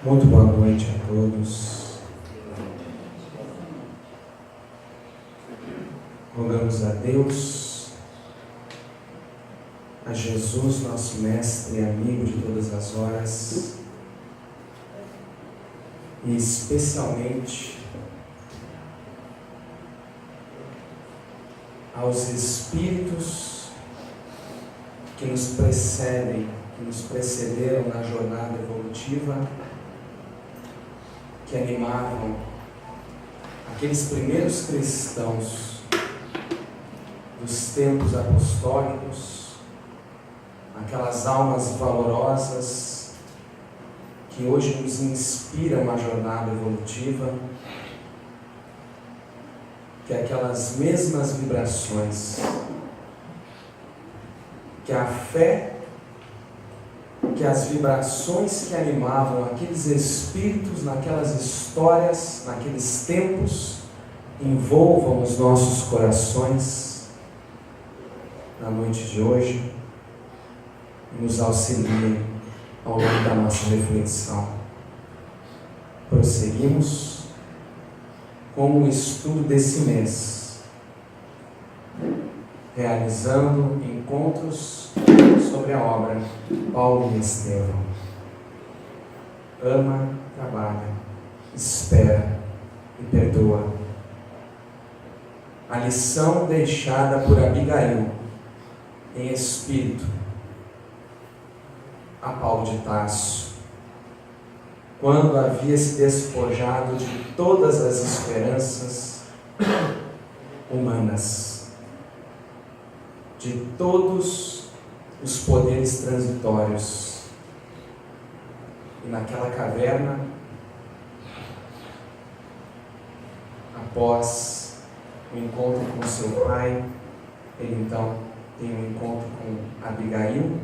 Muito boa noite a todos. Rogamos a Deus, a Jesus, nosso mestre e amigo de todas as horas, e especialmente aos Espíritos que nos precedem, que nos precederam na jornada evolutiva, que animavam aqueles primeiros cristãos dos tempos apostólicos, aquelas almas valorosas que hoje nos inspiram na jornada evolutiva, que aquelas mesmas vibrações, que a fé, que as vibrações que animavam aqueles espíritos naquelas histórias, naqueles tempos, envolvam os nossos corações na noite de hoje e nos auxiliem ao longo da nossa reflexão. Prosseguimos com o estudo desse mês, realizando encontros sobre a obra Paulo e Estevão. Ama, trabalha, espera e perdoa. A lição deixada por Abigail em espírito a Paulo de Tarso, quando havia se despojado de todas as esperanças humanas, de todos os poderes transitórios, e naquela caverna, após o encontro com seu pai, ele então tem um encontro com Abigail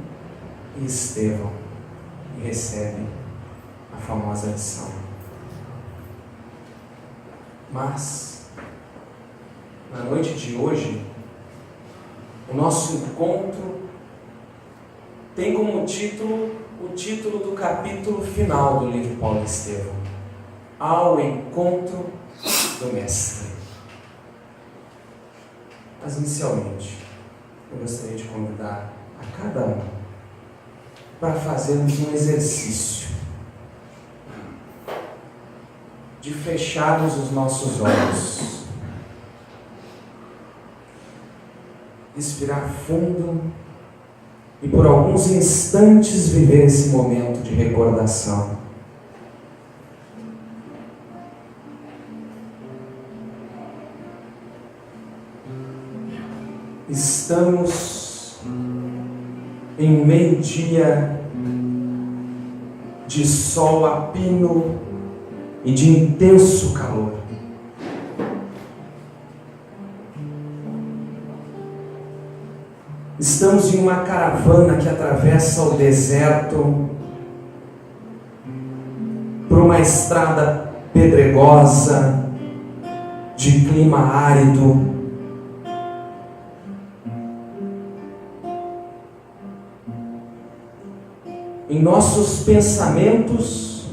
e Estevão e recebe a famosa lição. Mas na noite de hoje, o nosso encontro tem como título o título do capítulo final do livro Paulo e Estevão: Ao Encontro do Mestre. Mas inicialmente, eu gostaria de convidar a cada um para fazermos um exercício de fecharmos os nossos olhos, respirar fundo e por alguns instantes viver esse momento de recordação. Estamos em meio-dia de sol a pino e de intenso calor. Estamos em uma caravana que atravessa o deserto por uma estrada pedregosa, de clima árido. Em nossos pensamentos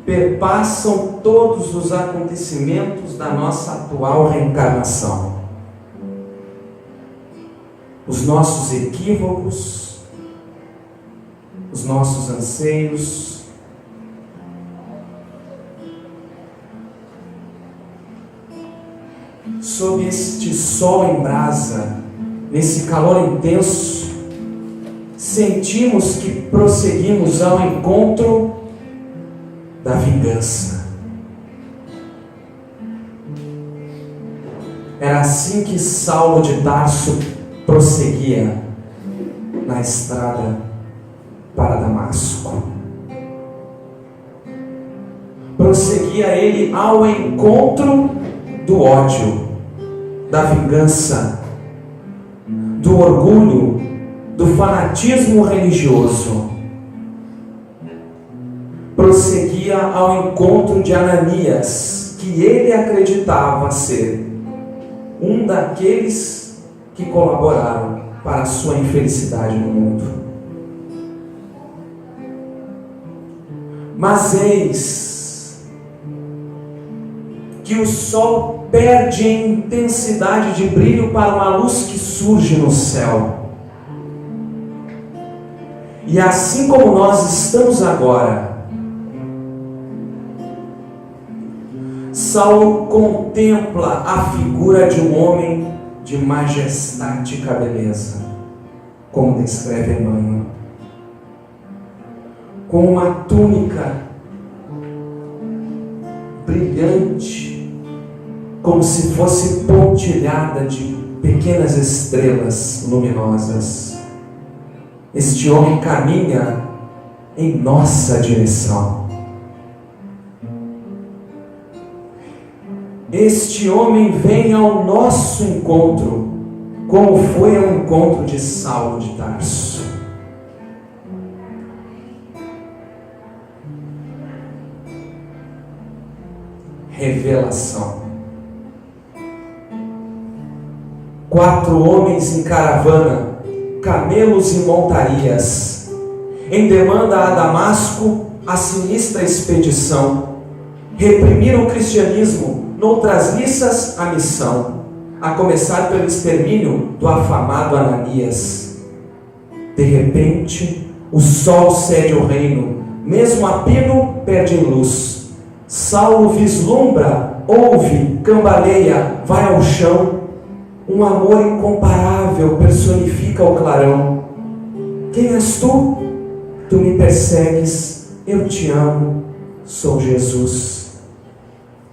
perpassam todos os acontecimentos da nossa atual reencarnação. Os nossos equívocos, os nossos anseios, sob este sol em brasa, nesse calor intenso, sentimos que prosseguimos ao encontro da vingança. Era assim que Saulo de Tarso prosseguia na estrada para Damasco. Prosseguia ele ao encontro do ódio, da vingança, do orgulho, do fanatismo religioso. Prosseguia ao encontro de Ananias, que ele acreditava ser um daqueles que colaboraram para a sua infelicidade no mundo. Mas eis que o sol perde em intensidade de brilho para uma luz que surge no céu. E assim como nós estamos agora, Saulo contempla a figura de um homem de majestática beleza, como descreve Emmanuel, com uma túnica brilhante, como se fosse pontilhada de pequenas estrelas luminosas. Este homem caminha em nossa direção. Este homem vem ao nosso encontro, como foi ao encontro de Saulo de Tarso. Revelação. 4 homens em caravana, camelos e montarias, em demanda a Damasco a sinistra expedição. Reprimiram o cristianismo, noutras liças a missão, a começar pelo extermínio do afamado Ananias. De repente, o sol cede o reino, mesmo a pino perde em luz. Saulo vislumbra, ouve, cambaleia, vai ao chão. Um amor incomparável personifica o clarão. Quem és tu? Tu me persegues, eu te amo, sou Jesus.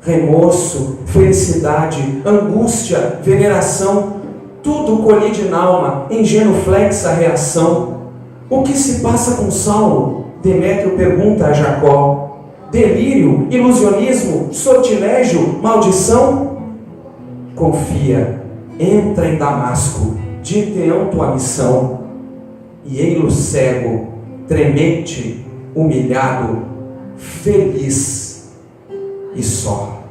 Remorso, felicidade, angústia, veneração, tudo colide na alma, em genuflexa reação. O que se passa com Saulo? Demétrio pergunta a Jacó. Delírio, ilusionismo, sortilégio, maldição? Confia, entra em Damasco, dir-te-ão tua missão. E ei-lo cego, tremente, humilhado, feliz e só.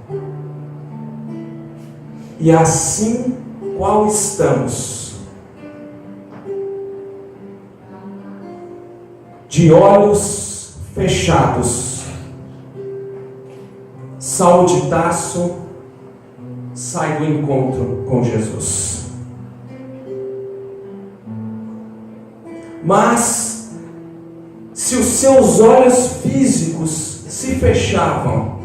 E assim qual estamos, de olhos fechados, Saulo de Tarso sai do encontro com Jesus. Mas, se os seus olhos físicos se fechavam,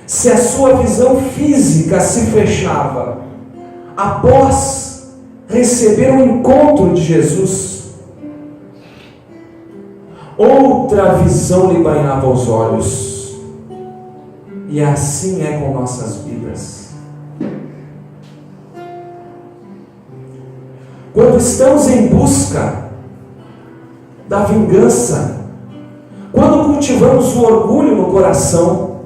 se a sua visão física se fechava, após receber o encontro de Jesus, outra visão lhe banhava os olhos. E assim é com nossas vidas. Quando estamos em busca da vingança, quando cultivamos o orgulho no coração,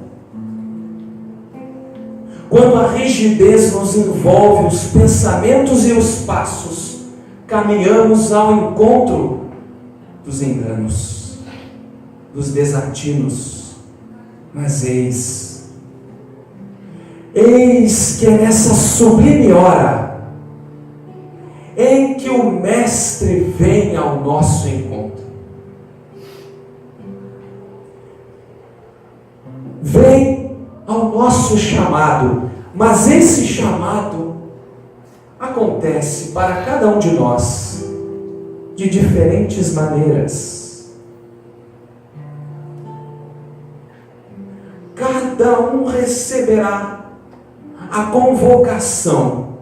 quando a rigidez nos envolve os pensamentos e os passos, caminhamos ao encontro dos enganos, dos desatinos. Mas eis que é nessa sublime hora em que o Mestre vem ao nosso encontro. Vem ao nosso chamado, mas esse chamado acontece para cada um de nós de diferentes maneiras. Cada um receberá a convocação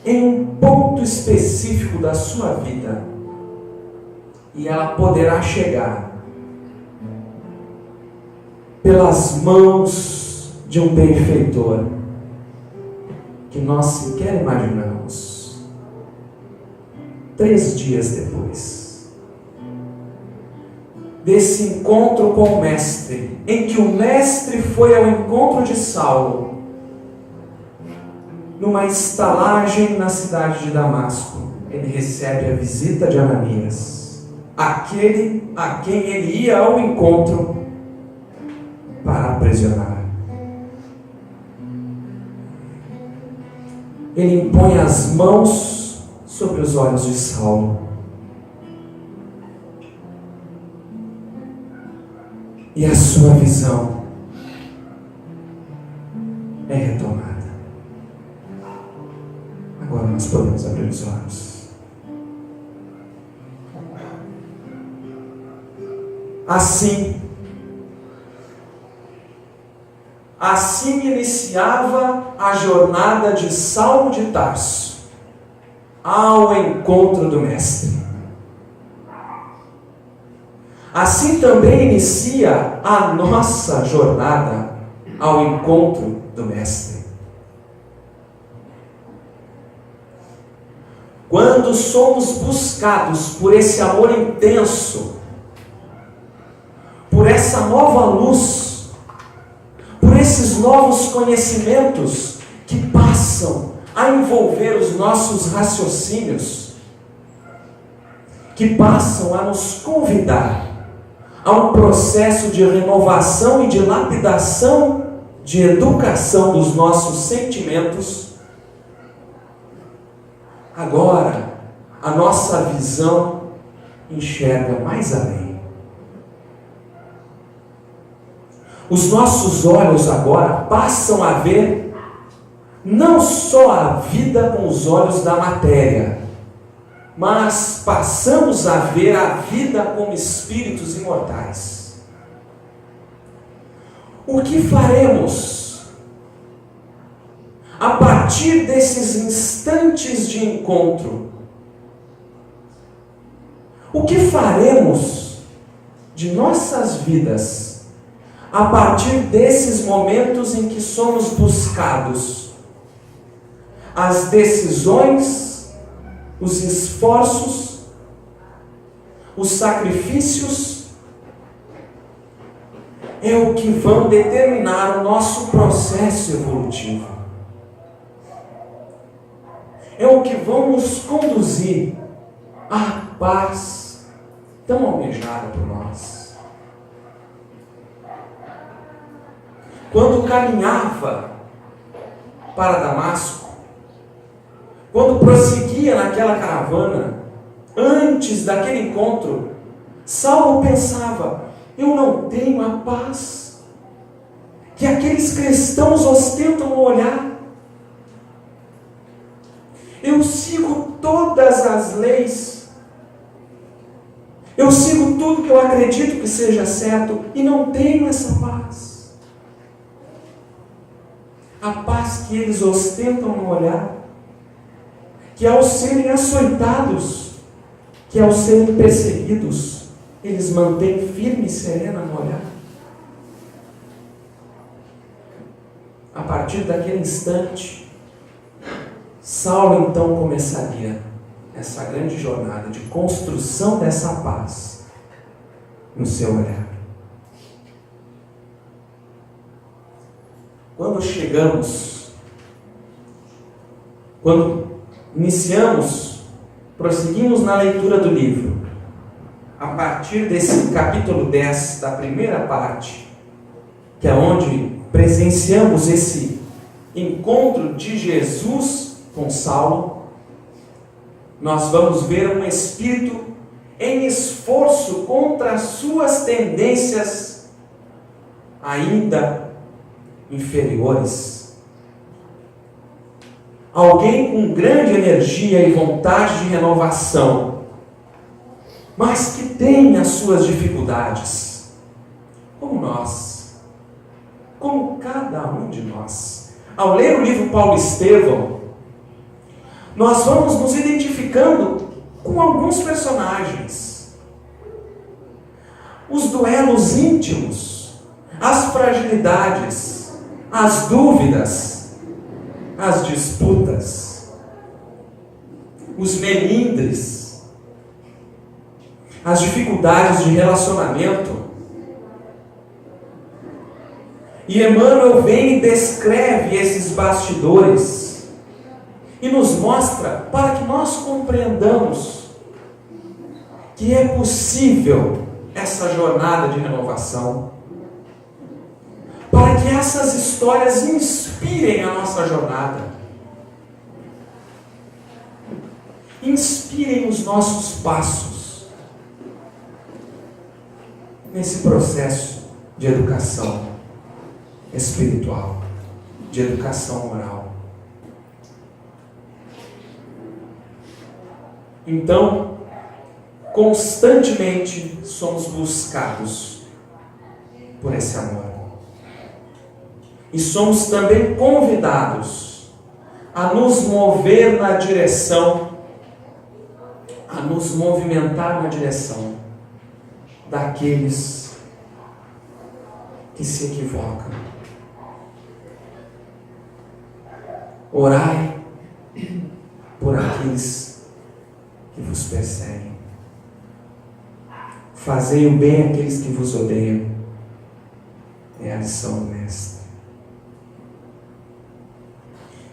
em um ponto específico da sua vida, e ela poderá chegar pelas mãos de um benfeitor que nós sequer imaginamos. 3 dias depois desse encontro com o Mestre, em que o Mestre foi ao encontro de Saulo, numa estalagem na cidade de Damasco, ele recebe a visita de Ananias, aquele a quem ele ia ao encontro para aprisionar. Ele impõe as mãos sobre os olhos de Saulo. e a sua visão é retomada. Agora nós podemos abrir os olhos. Assim iniciava a jornada de Saulo de Tarso ao encontro do Mestre. Assim também inicia a nossa jornada ao encontro do Mestre. Quando somos buscados por esse amor intenso, por essa nova luz, por esses novos conhecimentos que passam a envolver os nossos raciocínios, que passam a nos convidar a um processo de renovação e de lapidação, de educação dos nossos sentimentos, agora a nossa visão enxerga mais além. Os nossos olhos agora passam a ver não só a vida com os olhos da matéria, mas passamos a ver a vida como espíritos imortais. O que faremos a partir desses instantes de encontro? O que faremos de nossas vidas a partir desses momentos em que somos buscados? As decisões, os esforços, os sacrifícios é o que vão determinar o nosso processo evolutivo. É o que vão nos conduzir à paz tão almejada por nós. Quando caminhava para Damasco, quando prosseguia naquela caravana, antes daquele encontro, Saulo pensava: eu não tenho a paz que aqueles cristãos ostentam no olhar. Eu sigo todas as leis, eu sigo tudo que eu acredito que seja certo e não tenho essa paz. A paz que eles ostentam no olhar, que ao serem açoitados, que ao serem perseguidos, eles mantêm firme e serena no olhar. A partir daquele instante, Saulo então começaria essa grande jornada de construção dessa paz no seu olhar. Quando iniciamos, prosseguimos na leitura do livro, a partir desse capítulo 10, da primeira parte, que é onde presenciamos esse encontro de Jesus com Saulo, nós vamos ver um espírito em esforço contra as suas tendências ainda inferiores. Alguém com grande energia e vontade de renovação, mas que tem as suas dificuldades, como nós, como cada um de nós. Ao ler o livro Paulo Estevão, nós vamos nos identificando com alguns personagens. Os duelos íntimos, as fragilidades, as dúvidas, as disputas, os melindres, as dificuldades de relacionamento. E Emmanuel vem e descreve esses bastidores e nos mostra para que nós compreendamos que é possível essa jornada de renovação, para que essas histórias inspirem a nossa jornada, inspirem os nossos passos nesse processo de educação espiritual, de educação moral. Então, constantemente somos buscados por esse amor. E somos também convidados a nos mover na direção, a nos movimentar na direção daqueles que se equivocam. Orai por aqueles que vos perseguem. Fazei o bem àqueles que vos odeiam. É a lição do Mestre.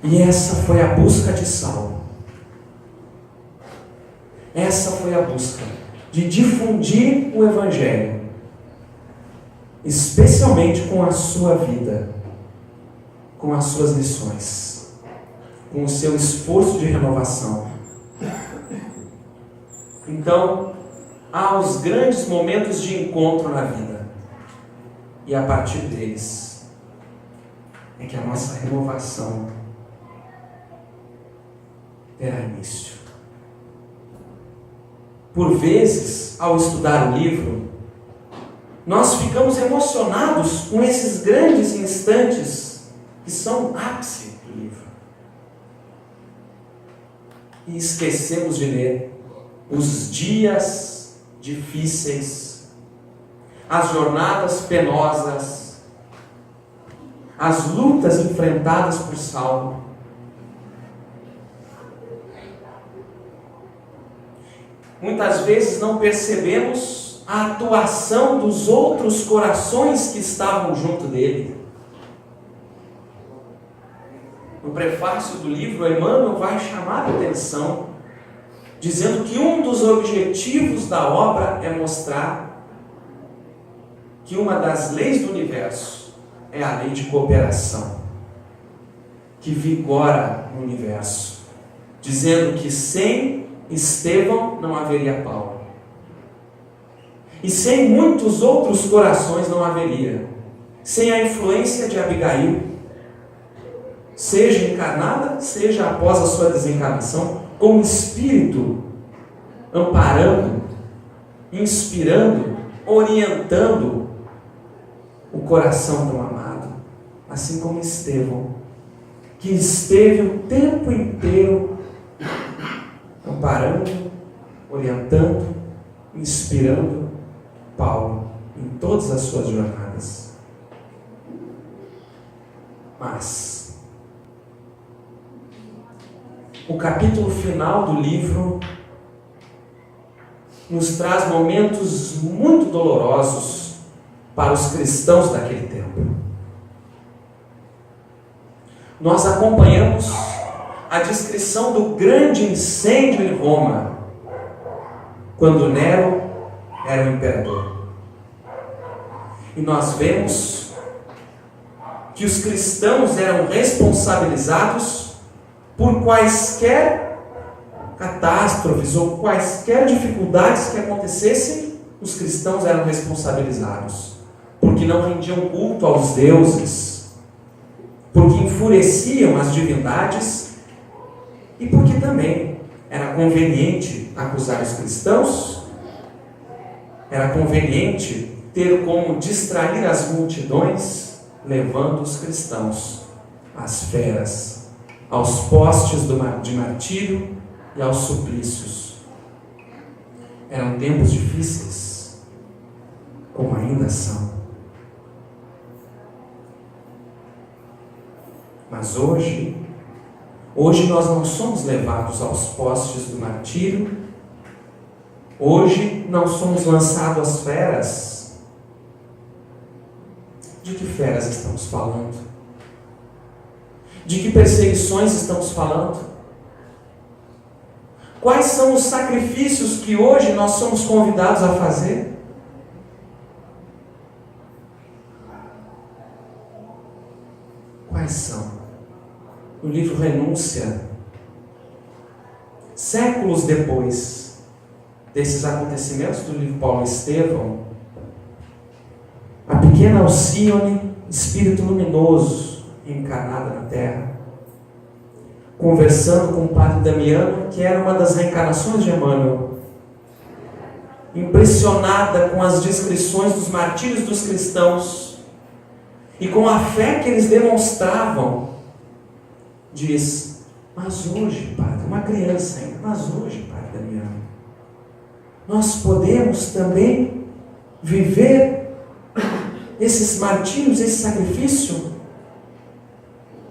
E essa foi a busca de Saulo. Essa foi a busca de difundir o Evangelho, especialmente com a sua vida, com as suas lições, com o seu esforço de renovação. Então, há os grandes momentos de encontro na vida, e a partir deles é que a nossa renovação terá início. Por vezes, ao estudar o livro, nós ficamos emocionados com esses grandes instantes que são o ápice do livro. E esquecemos de ler os dias difíceis, as jornadas penosas, as lutas enfrentadas por Saulo. Muitas vezes não percebemos a atuação dos outros corações que estavam junto dele. No prefácio do livro, Emmanuel vai chamar a atenção, dizendo que um dos objetivos da obra é mostrar que uma das leis do universo é a lei de cooperação, que vigora no universo, dizendo que sem Estevão não haveria Paulo. E sem muitos outros corações não haveria. Sem a influência de Abigail, seja encarnada, seja após a sua desencarnação, como espírito, amparando, inspirando, orientando o coração tão amado, assim como Estevão, que esteve o tempo inteiro amparando, orientando, inspirando Paulo em todas as suas jornadas. Mas o capítulo final do livro nos traz momentos muito dolorosos para os cristãos daquele tempo. Nós acompanhamos a descrição do grande incêndio em Roma, quando Nero era o imperador. E nós vemos que os cristãos eram responsabilizados por quaisquer catástrofes ou quaisquer dificuldades que acontecessem, os cristãos eram responsabilizados, porque não rendiam culto aos deuses, porque enfureciam as divindades, e porque também era conveniente acusar os cristãos, era conveniente ter como distrair as multidões, levando os cristãos às feras, aos postes de martírio e aos suplícios. Eram tempos difíceis, como ainda são. Mas hoje nós não somos levados aos postes do martírio, hoje não somos lançados às feras. De que feras estamos falando? De que perseguições estamos falando? Quais são os sacrifícios que hoje nós somos convidados a fazer? Quais são? No livro Renúncia, séculos depois desses acontecimentos do livro Paulo e Estevão, a pequena Alcione, espírito luminoso, encarnada na Terra, conversando com o padre Damiano, que era uma das reencarnações de Emmanuel, impressionada com as descrições dos martírios dos cristãos e com a fé que eles demonstravam, diz: mas hoje, padre, uma criança ainda, mas hoje, padre Damiano, nós podemos também viver esses martírios, esse sacrifício?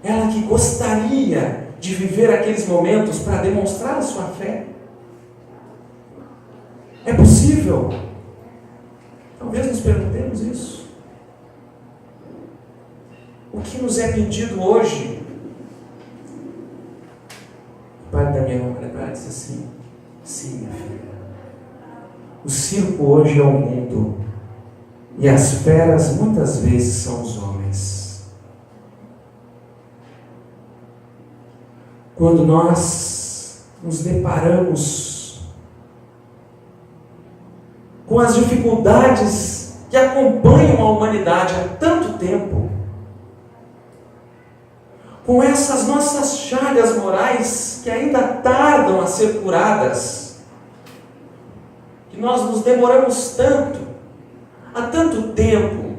Ela que gostaria de viver aqueles momentos para demonstrar a sua fé. É possível? Talvez nos perguntemos isso. O que nos é pedido hoje? O padre Damião olha para ela e diz assim: sim, minha filha, o circo hoje é o mundo, e as feras muitas vezes são os homens. Quando nós nos deparamos com as dificuldades que acompanham a humanidade há tanto tempo, com essas nossas chagas morais que ainda tardam a ser curadas, que nós nos demoramos tanto, há tanto tempo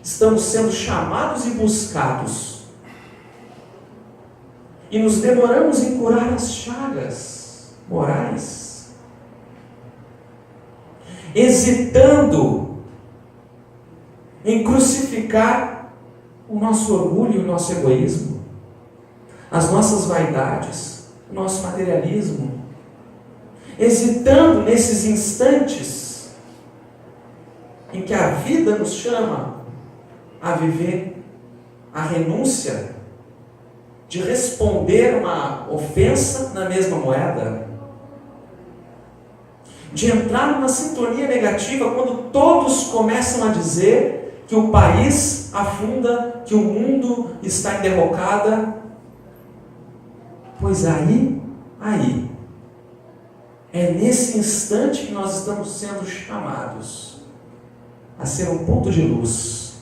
estamos sendo chamados e buscados, e nos demoramos em curar as chagas morais, hesitando em crucificar o nosso orgulho e o nosso egoísmo, as nossas vaidades, o nosso materialismo, hesitando nesses instantes em que a vida nos chama a viver a renúncia de responder uma ofensa na mesma moeda, de entrar numa sintonia negativa quando todos começam a dizer que o país afunda, que o mundo está em derrocada. Pois aí, é nesse instante que nós estamos sendo chamados a ser um ponto de luz,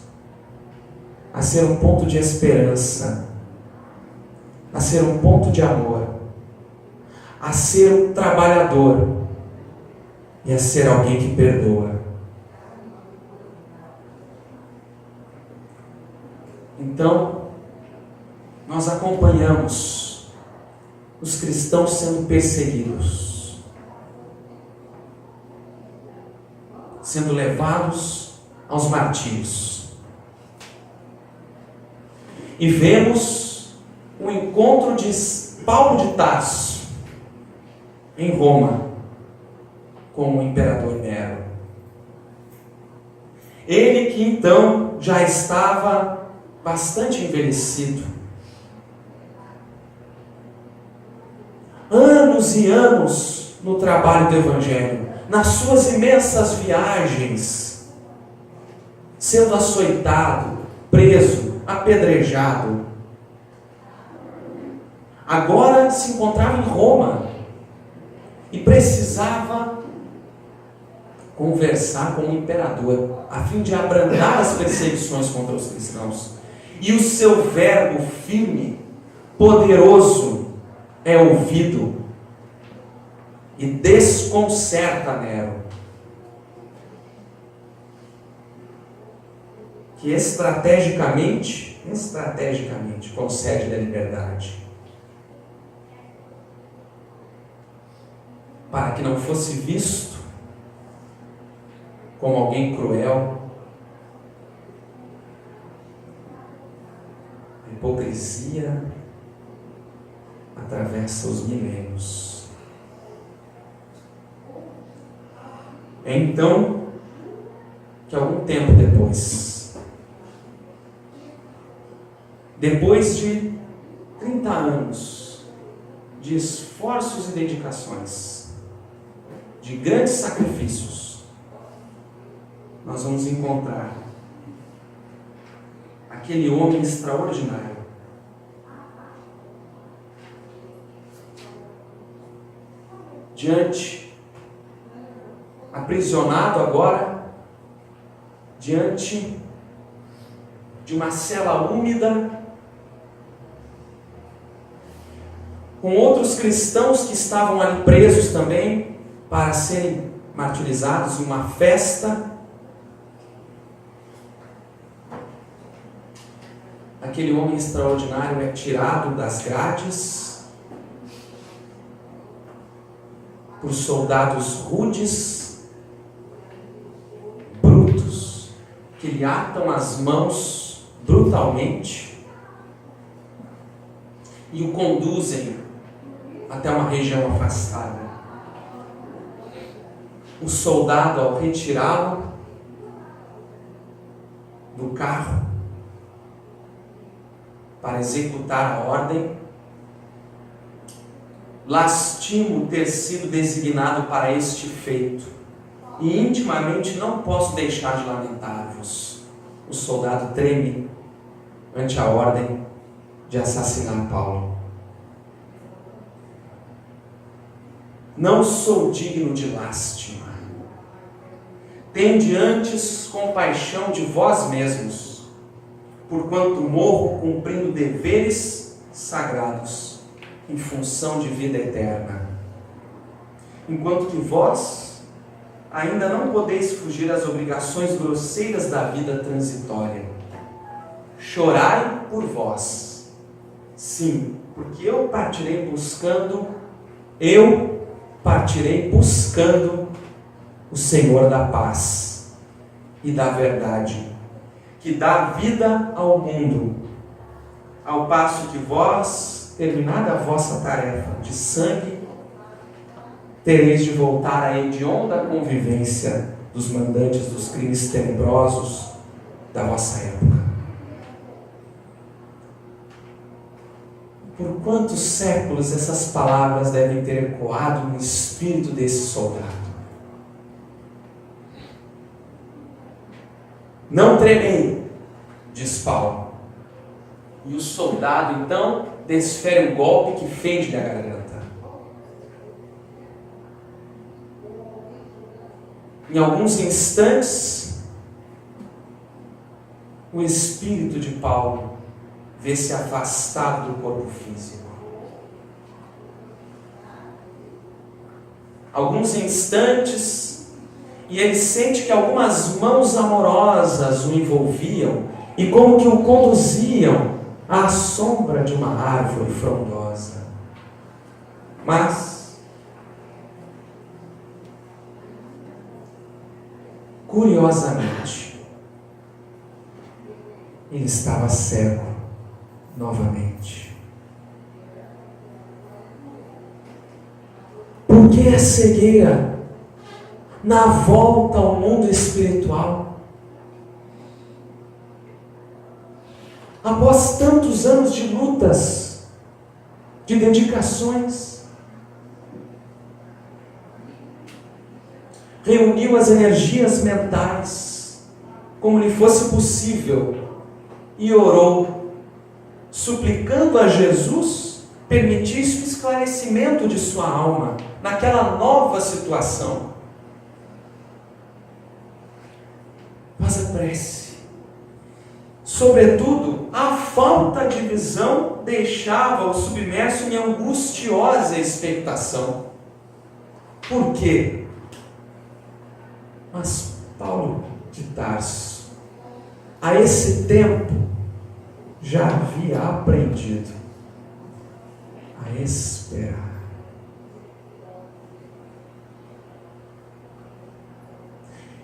a ser um ponto de esperança, a ser um ponto de amor, a ser um trabalhador e a ser alguém que perdoa. Então, nós acompanhamos os cristãos sendo perseguidos, sendo levados aos martírios, e vemos o encontro de Paulo de Tarso em Roma com o imperador Nero. Ele que então já estava bastante envelhecido, anos e anos no trabalho do Evangelho, nas suas imensas viagens, sendo açoitado, preso, apedrejado. Agora se encontrava em Roma e precisava conversar com o imperador a fim de abrandar as perseguições contra os cristãos. E o seu verbo firme, poderoso, é ouvido e desconcerta Nero, que estrategicamente concede a liberdade, para que não fosse visto como alguém cruel. A hipocrisia atravessa os milênios. É então que algum tempo depois de 30 anos de esforços e dedicações, de grandes sacrifícios, nós vamos encontrar aquele homem extraordinário, aprisionado agora, diante de uma cela úmida, com outros cristãos que estavam ali presos também, para serem martirizados em uma festa. Aquele homem extraordinário é tirado das grades por soldados rudes, brutos, que lhe atam as mãos brutalmente e o conduzem até uma região afastada. O soldado, ao retirá-lo do carro para executar a ordem, lastimo ter sido designado para este feito, e intimamente não posso deixar de lamentar-vos. O soldado treme ante a ordem de assassinar Paulo. Não sou digno de lástima. Tende antes compaixão de vós mesmos, porquanto morro cumprindo deveres sagrados, em função de vida eterna. Enquanto que vós ainda não podeis fugir às obrigações grosseiras da vida transitória. Chorai por vós. Sim, porque eu partirei buscando o Senhor da paz e da verdade, que dá vida ao mundo, ao passo que vós, terminada a vossa tarefa de sangue, tereis de voltar à hedionda convivência dos mandantes dos crimes tenebrosos da vossa época. Por quantos séculos essas palavras devem ter ecoado no espírito desse soldado? Não tremei, diz Paulo. E o soldado, então, desfere um golpe que fende-lhe a garganta. Em alguns instantes, o espírito de Paulo vê-se afastado do corpo físico. Alguns instantes, e ele sente que algumas mãos amorosas o envolviam e como que o conduziam à sombra de uma árvore frondosa. Mas, curiosamente, ele estava cego novamente. Por que a cegueira na volta ao mundo espiritual? Após tantos anos de lutas, de dedicações, reuniu as energias mentais, como lhe fosse possível, e orou, suplicando a Jesus permitisse o esclarecimento de sua alma naquela nova situação. Mas a prece, sobretudo, a falta de visão deixava-o submerso em angustiosa expectação. Por quê? Mas Paulo de Tarso, a esse tempo, já havia aprendido a esperar.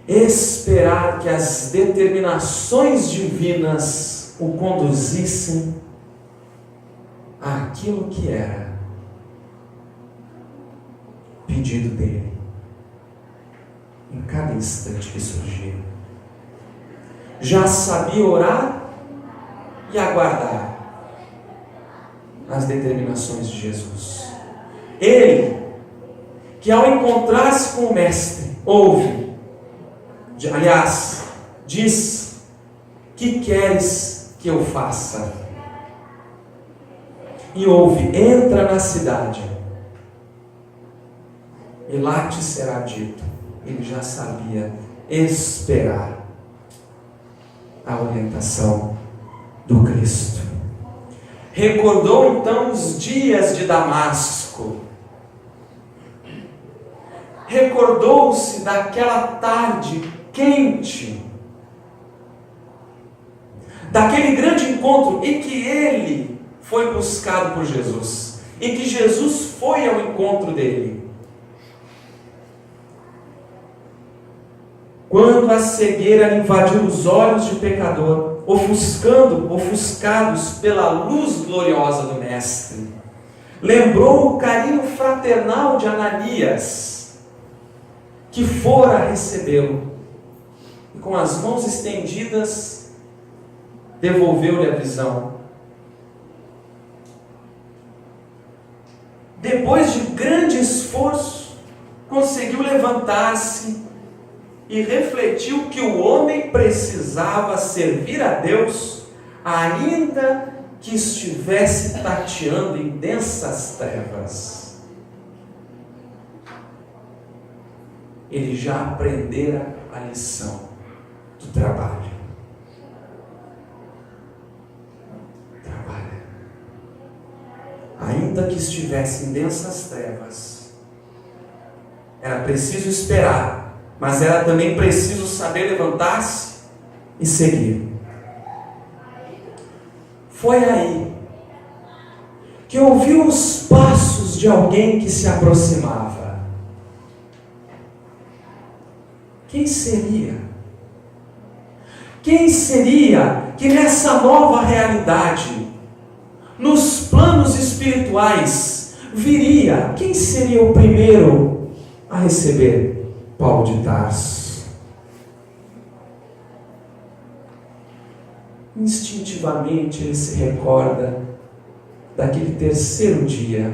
Esperar que as determinações divinas o conduzissem àquilo que era pedido dele em cada instante que surgia. Já sabia orar e aguardar as determinações de Jesus. Ele, que ao encontrar-se com o Mestre, diz: que queres que eu faça? E entra na cidade, e lá te será dito. Ele já sabia esperar a orientação do Cristo. Recordou então os dias de Damasco. Recordou-se daquela tarde quente, daquele grande encontro em que ele foi buscado por Jesus, em que Jesus foi ao encontro dele. Quando a cegueira invadiu os olhos de pecador, ofuscados pela luz gloriosa do Mestre, lembrou o carinho fraternal de Ananias, que fora recebê-lo, e com as mãos estendidas, devolveu-lhe a visão. Depois de grande esforço, conseguiu levantar-se e refletiu que o homem precisava servir a Deus, ainda que estivesse tateando em densas trevas. Ele já aprendera a lição do trabalho. Ainda que estivesse em densas trevas, era preciso esperar, mas era também preciso saber levantar-se e seguir. Foi aí que ouviu os passos de alguém que se aproximava. Quem seria? Quem seria que nessa nova realidade, nos planos espirituais, viria? Quem seria o primeiro a receber Paulo de Tarso? Instintivamente ele se recorda daquele terceiro dia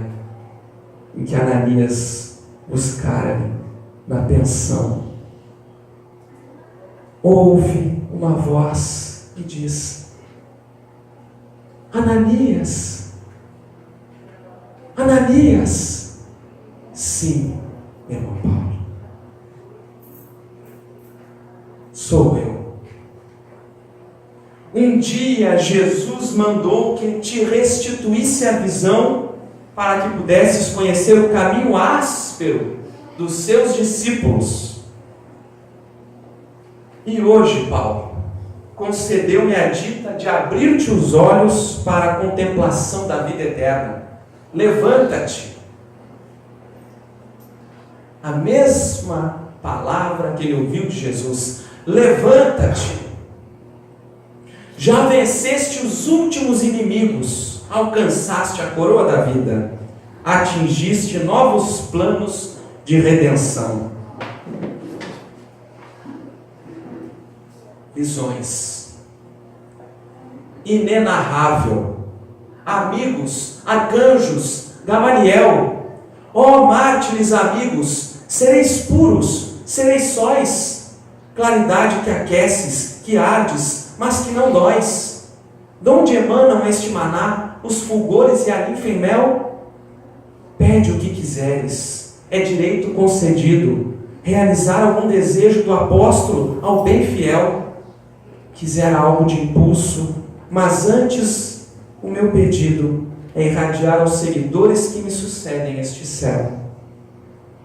em que Ananias buscara na pensão. Ouve uma voz que diz: Ananias, Ananias. Sim, meu irmão Paulo, sou eu. Um dia Jesus mandou que te restituísse a visão para que pudesses conhecer o caminho áspero dos seus discípulos. E hoje, Paulo, concedeu-me a dita de abrir-te os olhos para a contemplação da vida eterna. Levanta-te. A mesma palavra que ele ouviu de Jesus: levanta-te. Já venceste os últimos inimigos, alcançaste a coroa da vida, atingiste novos planos de redenção. Visões, inenarrável, amigos, arcanjos, Gamaliel, ó mártires amigos, sereis puros, sereis sóis, claridade que aqueces, que ardes, mas que não dóis. Donde emanam este maná, os fulgores e a linfa em mel? Pede o que quiseres, é direito concedido, realizar algum desejo do apóstolo ao bem fiel. Quiser algo de impulso, mas antes o meu pedido é irradiar aos seguidores que me sucedem este céu.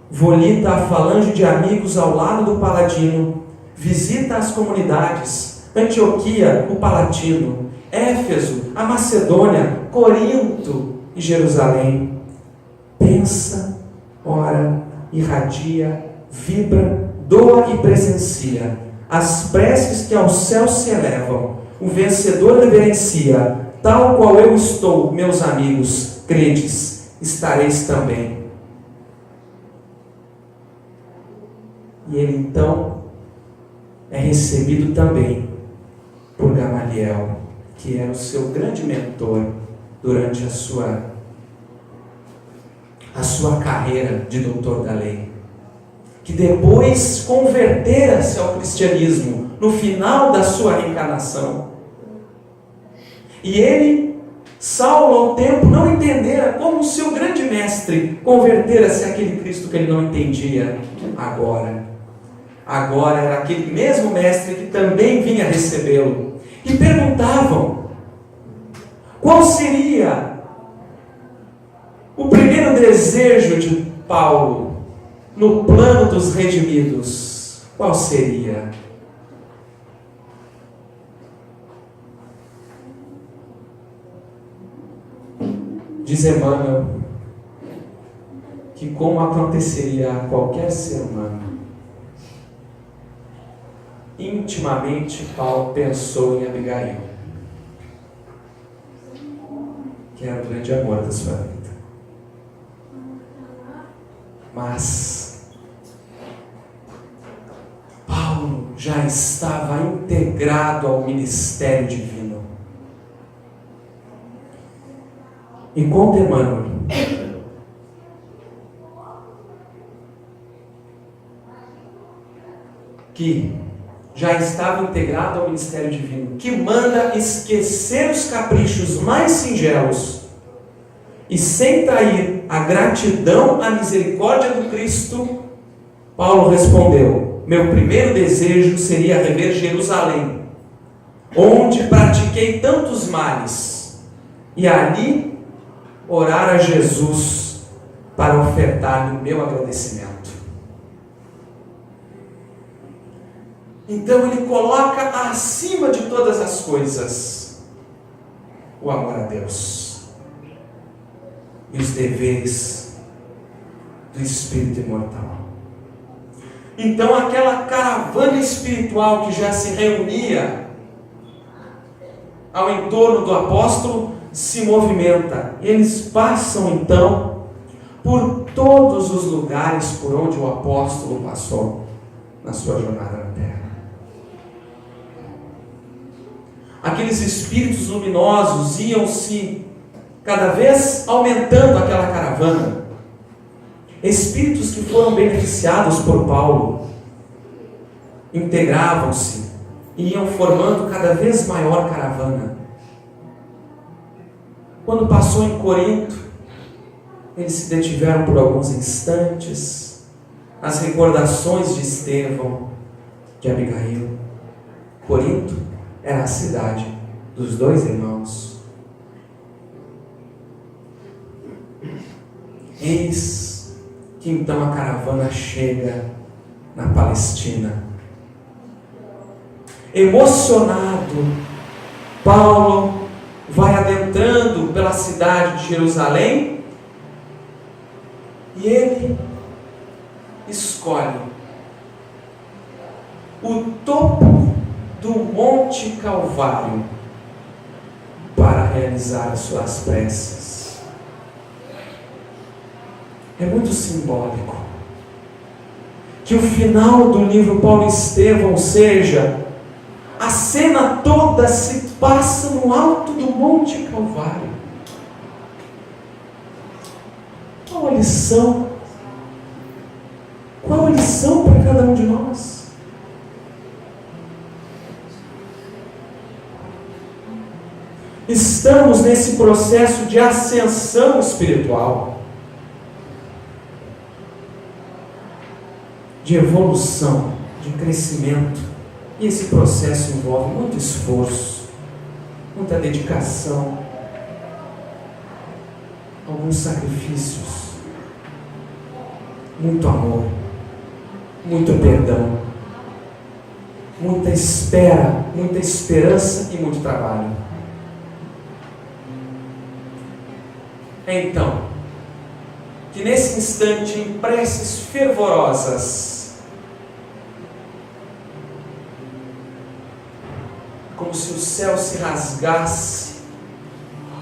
Volita a falange de amigos ao lado do Paladino, visita as comunidades, Antioquia, o Palatino, Éfeso, a Macedônia, Corinto e Jerusalém. Pensa, ora, irradia, vibra, doa e presencia as preces que ao céu se elevam. O vencedor reverencia, tal qual eu estou, meus amigos, credes, estareis também. E ele então é recebido também por Gamaliel, que era o seu grande mentor durante a sua carreira de doutor da lei, que depois convertera-se ao cristianismo no final da sua reencarnação. E ele, Saulo, ao tempo, não entendera como o seu grande mestre convertera-se àquele Cristo que ele não entendia. Agora era aquele mesmo mestre que também vinha recebê-lo. E perguntavam: Qual seria o primeiro desejo de Paulo no plano dos redimidos? Qual seria? Diz Emmanuel que, como aconteceria a qualquer ser humano, intimamente Paulo pensou em Abigail, que era o grande amor da sua vida. Mas Paulo já estava integrado ao ministério divino. E conta Emmanuel que já estava integrado ao ministério divino, que manda esquecer os caprichos mais singelos e, sem trair a gratidão à misericórdia do Cristo, Paulo respondeu: meu primeiro desejo seria rever Jerusalém, onde pratiquei tantos males, e ali orar a Jesus para ofertar-lhe o meu agradecimento. Então ele coloca acima de todas as coisas o amor a Deus e os deveres do espírito imortal. Então aquela caravana espiritual que já se reunia ao entorno do apóstolo se movimenta. Eles passam então por todos os lugares por onde o apóstolo passou na sua jornada na terra. Aqueles espíritos luminosos iam se cada vez aumentando aquela caravana. Espíritos que foram beneficiados por Paulo integravam-se e iam formando cada vez maior caravana. Quando passou em Corinto, eles se detiveram por alguns instantes nas recordações de Estevão, de Abigail. Corinto era a cidade dos dois irmãos. Eis que então a caravana chega na Palestina. Emocionado, Paulo vai adentrando pela cidade de Jerusalém e ele escolhe o topo do Monte Calvário para realizar as suas preces. É muito simbólico que o final do livro Paulo e Estevão seja a cena toda se passa no alto do Monte Calvário. Qual a lição? Qual a lição para cada um de nós? Estamos nesse processo de ascensão espiritual, de evolução, de crescimento, e esse processo envolve muito esforço, muita dedicação, alguns sacrifícios, muito amor, muito perdão, muita espera, muita esperança e muito trabalho. Então, que nesse instante, em preces fervorosas, como se o céu se rasgasse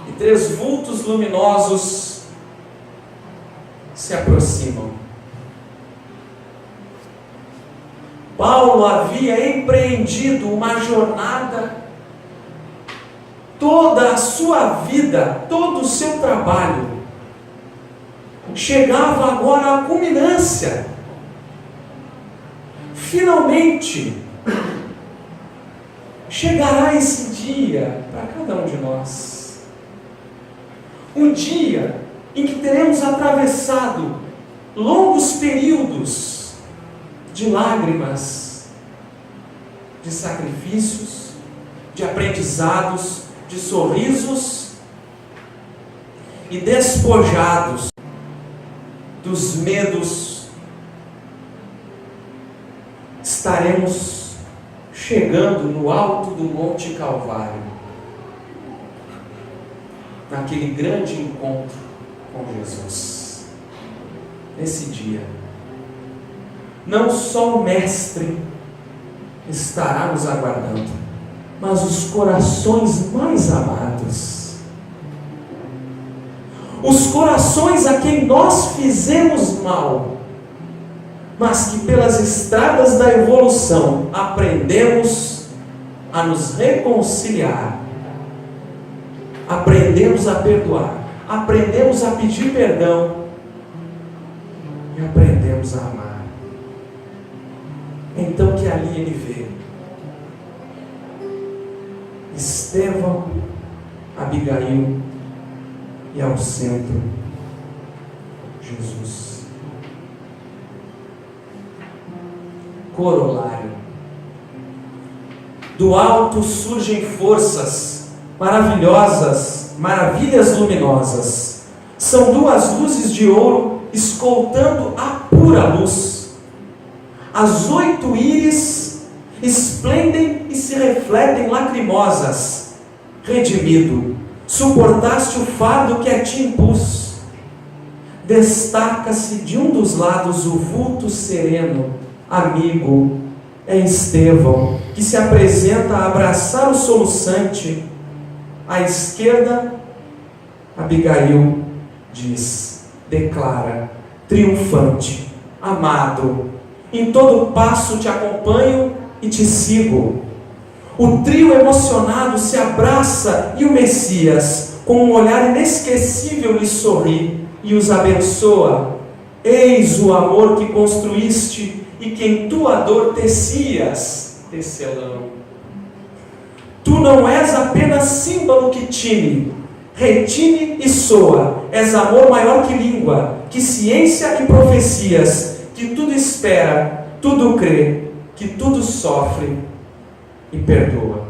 e três vultos luminosos se aproximam. Paulo havia empreendido uma jornada, toda a sua vida, todo o seu trabalho, chegava agora à culminância. Finalmente, chegará esse dia para cada um de nós. Um dia em que teremos atravessado longos períodos de lágrimas, de sacrifícios, de aprendizados, de sorrisos e despojados dos medos, estaremos chegando no alto do Monte Calvário, naquele grande encontro com Jesus. Nesse dia, não só o Mestre estará nos aguardando, mas os corações mais amados, os corações a quem nós fizemos mal, mas que pelas estradas da evolução aprendemos a nos reconciliar, aprendemos a perdoar, aprendemos a pedir perdão e aprendemos a amar. Então que ali ele vê Estevão, Abigail e ao centro Jesus. Corolário: do alto surgem forças maravilhosas, maravilhas luminosas. São duas luzes de ouro escoltando a pura luz. As 8 íris esplendem e se refletem lacrimosas. Redimido, suportaste o fardo que a ti impus. Destaca-se de um dos lados o vulto sereno, amigo, é Estevão, que se apresenta a abraçar o soluçante. À esquerda, Abigail diz, declara, triunfante, amado, em todo passo te acompanho e te sigo. O trio emocionado se abraça e o Messias, com um olhar inesquecível, lhe sorri e os abençoa. Eis o amor que construíste e que em tua dor tecias, tecelão. Tu não és apenas símbolo que tine, retine e soa. És amor maior que língua, que ciência e profecias, que tudo espera, tudo crê, que tudo sofre e perdoa.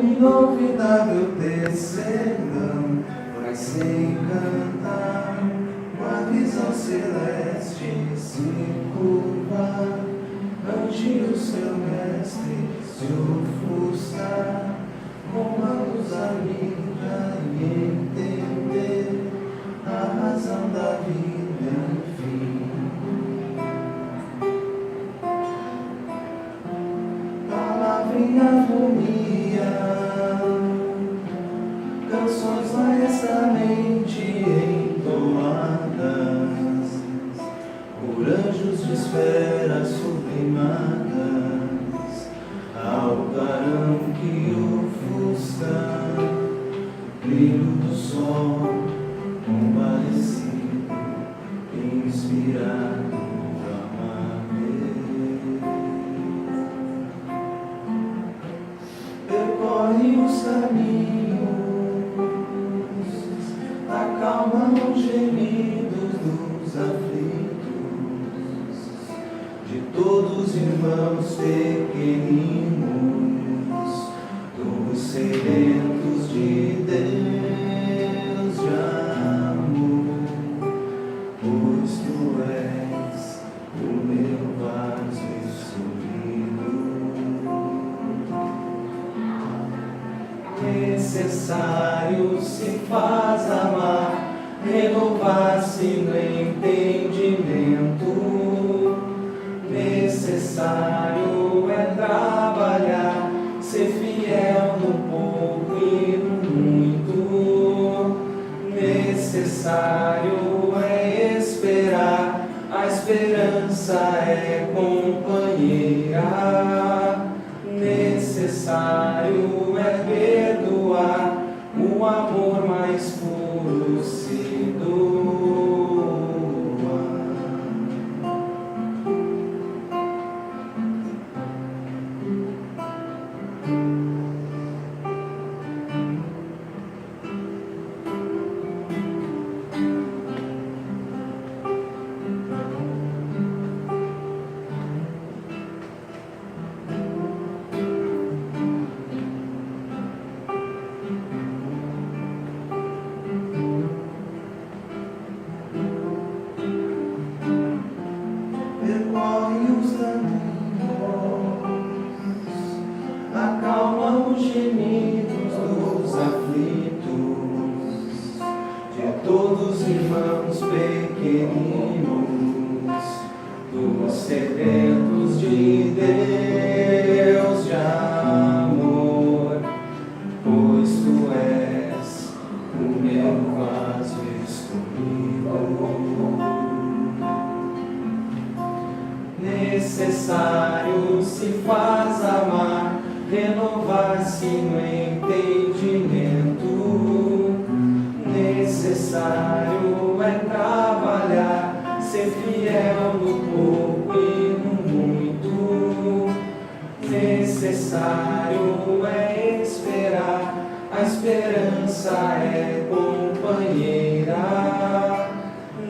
Inovidável tecelão, vai se encantar com a visão celeste se curvar, ante o seu mestre se ofuscar, com a luz amiga e entender a razão da vida, enfim. Palavra em harmonia, canções maestamente entoadas por anjos de esferas sublimadas, ao clarão que ofusca brilho do sol, comparecido, inspirado a amar. Percorre os caminhos, acalma os gemidos dos aflitos, de todos irmãos pequeninos, dos sedentos de Deus de amor, pois tu és o meu vaso escolhido. Necessário se faz amar, renovar-se no entendimento. Necessário é trabalhar, ser fiel no Necessário é esperar, a esperança é companheira. Necessário é perdoar, o amor mais puro se doa. Percorre os caminhos, acalma os gemidos dos aflitos, de todos irmãos pequeninos, dos sedentos de Deus de amor, pois tu és o meu vaso escolhido. Necessário se faz amar, renovar-se no entendimento. Necessário é trabalhar, ser fiel no pouco e no muito. Necessário é esperar, a esperança é companheira.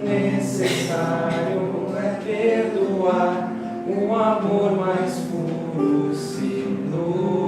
Necessário é perdoar, o amor mais puro se doa.